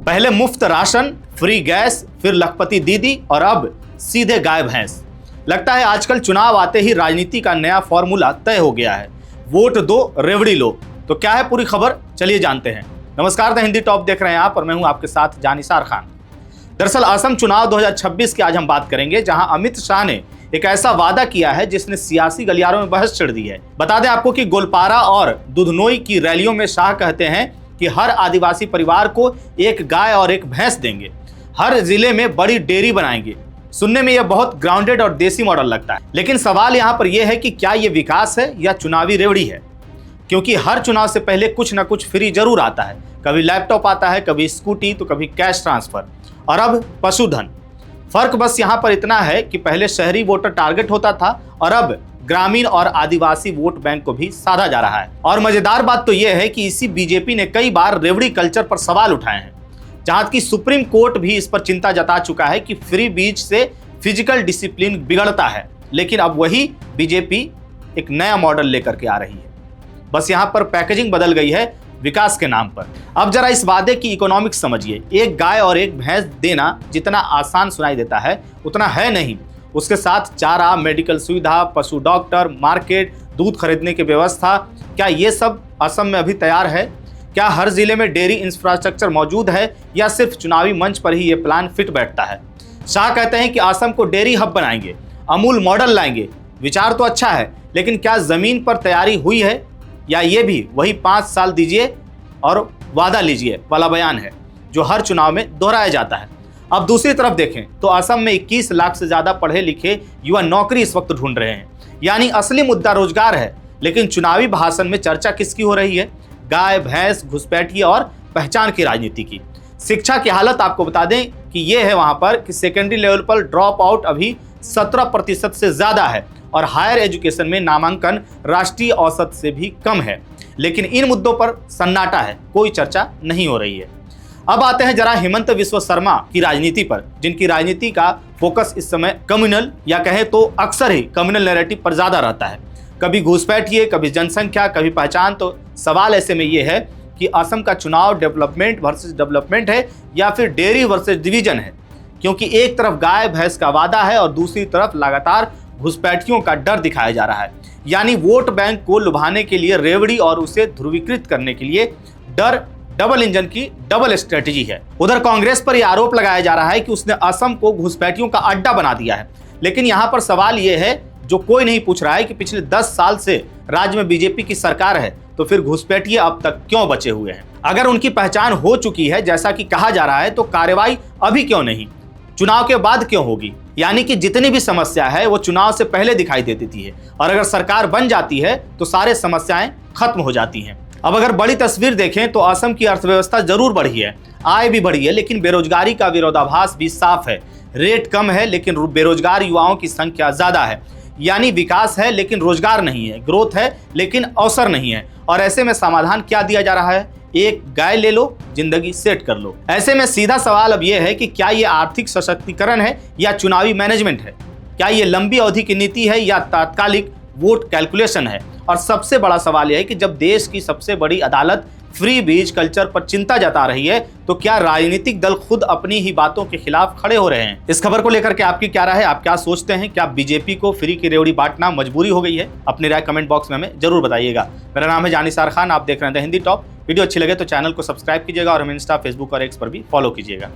पहले मुफ्त ration, free gas, फिर लखपति दीदी और अब सीधे गाय भैंस। लगता है आजकल चुनाव आते ही राजनीति का नया फॉर्मूला तय हो गया है, वोट दो रेवड़ी लो। तो क्या है पूरी खबर, चलिए जानते हैं। नमस्कार, द हिंदी टॉप देख रहे हैं आप और मैं हूं आपके साथ जानिसार खान। दरअसल असम चुनाव 2026 की आज हम बात करेंगे, जहां अमित शाह ने एक ऐसा वादा किया है जिसने सियासी गलियारों में बहस छिड़ दी है। बता दें आपको कि गोलपारा और दुधनोई की रैलियों में शाह कहते हैं कि हर आदिवासी परिवार को एक गाय और एक भैंस देंगे, हर जिले में बड़ी डेयरी बनाएंगे। सुनने में यह बहुत ग्राउंडेड और देसी मॉडल लगता है, लेकिन सवाल यहाँ पर यह है कि क्या यह विकास है या चुनावी रेवड़ी है? क्योंकि हर चुनाव से पहले कुछ ना कुछ फ्री जरूर आता है। कभी लैपटॉप आता है, कभी स्कूटी, तो कभी कैश ट्रांसफर और अब पशुधन। फर्क बस यहाँ पर इतना है कि पहले शहरी वोटर टारगेट होता था और अब ग्रामीण और आदिवासी वोट बैंक को भी साधा जा रहा है। और मजेदार बात तो यह है कि इसी बीजेपी ने कई बार रेवड़ी कल्चर पर सवाल उठाए हैं, जहां की सुप्रीम कोर्ट भी इस पर चिंता जता चुका है कि फ्री बीज से फिजिकल डिसिप्लिन बिगड़ता है। लेकिन अब वही बीजेपी एक नया मॉडल लेकर के आ रही है, बस यहां पर पैकेजिंग बदल गई है विकास के नाम पर। अब जरा इस वादे की इकोनॉमिक्स समझिए। एक गाय और एक भैंस देना जितना आसान सुनाई देता है उतना है नहीं। उसके साथ चारा, मेडिकल सुविधा, पशु डॉक्टर, मार्केट, दूध खरीदने की व्यवस्था, क्या ये सब असम में अभी तैयार है? क्या हर जिले में डेयरी इंफ्रास्ट्रक्चर मौजूद है या सिर्फ चुनावी मंच पर ही ये प्लान फिट बैठता है? शाह कहते हैं कि असम को डेयरी हब बनाएंगे, अमूल मॉडल लाएंगे। विचार तो अच्छा है, लेकिन क्या जमीन पर तैयारी हुई है या ये भी वही 5 साल दीजिए और वादा लीजिए वाला बयान है जो हर चुनाव में दोहराया जाता है? अब दूसरी तरफ देखें तो असम में 21 लाख से ज्यादा पढ़े लिखे युवा नौकरी इस वक्त ढूंढ रहे हैं, यानी असली मुद्दा रोजगार है। लेकिन चुनावी भाषण में चर्चा किसकी हो रही है? गाय, भैंस, घुसपैठिए और पहचान की राजनीति की। शिक्षा की हालत आपको बता दें कि यह है वहां पर कि सेकेंडरी लेवल पर ड्रॉप आउट अभी 17% से ज्यादा है और हायर एजुकेशन में नामांकन राष्ट्रीय औसत से भी कम है। लेकिन इन मुद्दों पर सन्नाटा है, कोई चर्चा नहीं हो रही है। अब आते हैं जरा हिमंत बिस्वा शर्मा की राजनीति पर, जिनकी राजनीति का फोकस इस समय कम्युनल या कहें तो अक्सर ही कम्युनल नैरेटिव पर ज्यादा रहता है। कभी घुसपैठिए, कभी जनसंख्या, कभी पहचान। तो सवाल ऐसे में यह है कि असम का चुनाव डेवलपमेंट वर्सेस डेवलपमेंट है या फिर डेयरी वर्सेस डिवीजन है? क्योंकि एक तरफ गाय भैंस का वादा है और दूसरी तरफ लगातार घुसपैठियों का डर दिखाया जा रहा है। यानी वोट बैंक को लुभाने के लिए रेवड़ी और उसे ध्रुवीकृत करने के लिए डर, डबल इंजन की डबल स्ट्रेटजी है। उधर कांग्रेस पर यह आरोप लगाया जा रहा है कि उसने असम को घुसपैठियों का अड्डा बना दिया है। लेकिन यहां पर सवाल यह है जो कोई नहीं पूछ रहा है कि पिछले 10 साल से राज्य में बीजेपी की सरकार है, तो फिर घुसपैठिए अब तक क्यों बचे हुए हैं? अगर उनकी पहचान हो चुकी है जैसा कि कहा जा रहा है, तो कार्रवाई अभी क्यों नहीं, चुनाव के बाद क्यों होगी? यानी कि जितनी भी समस्या है वो चुनाव से पहले दिखाई देती थी और अगर सरकार बन जाती है तो सारे समस्याएं खत्म हो जाती हैं। अब अगर बड़ी तस्वीर देखें तो असम की अर्थव्यवस्था जरूर बढ़ी है, आय भी बढ़ी है, लेकिन बेरोजगारी का विरोधाभास भी साफ है। रेट कम है लेकिन बेरोजगार युवाओं की संख्या ज्यादा है। यानी विकास है लेकिन रोजगार नहीं है, ग्रोथ है लेकिन अवसर नहीं है। और ऐसे में समाधान क्या दिया जा रहा है? एक गाय ले लो, जिंदगी सेट कर लो। ऐसे में सीधा सवाल अब यह है कि क्या ये आर्थिक सशक्तिकरण है या चुनावी मैनेजमेंट है? क्या ये लंबी अवधि की नीति है या तात्कालिक वोट कैलकुलेशन है? और सबसे बड़ा सवाल यह है कि जब देश की सबसे बड़ी अदालत फ्री बीज कल्चर पर चिंता जता रही है, तो क्या राजनीतिक दल खुद अपनी ही बातों के खिलाफ खड़े हो रहे हैं? इस खबर को लेकर के आपकी क्या राय है? आप क्या सोचते हैं? क्या बीजेपी को फ्री की रेवड़ी बांटना मजबूरी हो गई है? अपनी राय कमेंट बॉक्स में हमें जरूर बताइएगा। मेरा नाम है जानिसार खान, आप देख रहे हैं द हिंदी टॉप। वीडियो अच्छी लगे तो चैनल को सब्सक्राइब कीजिएगा और हमें इंस्टा, फेसबुक और एक्स पर भी फॉलो कीजिएगा।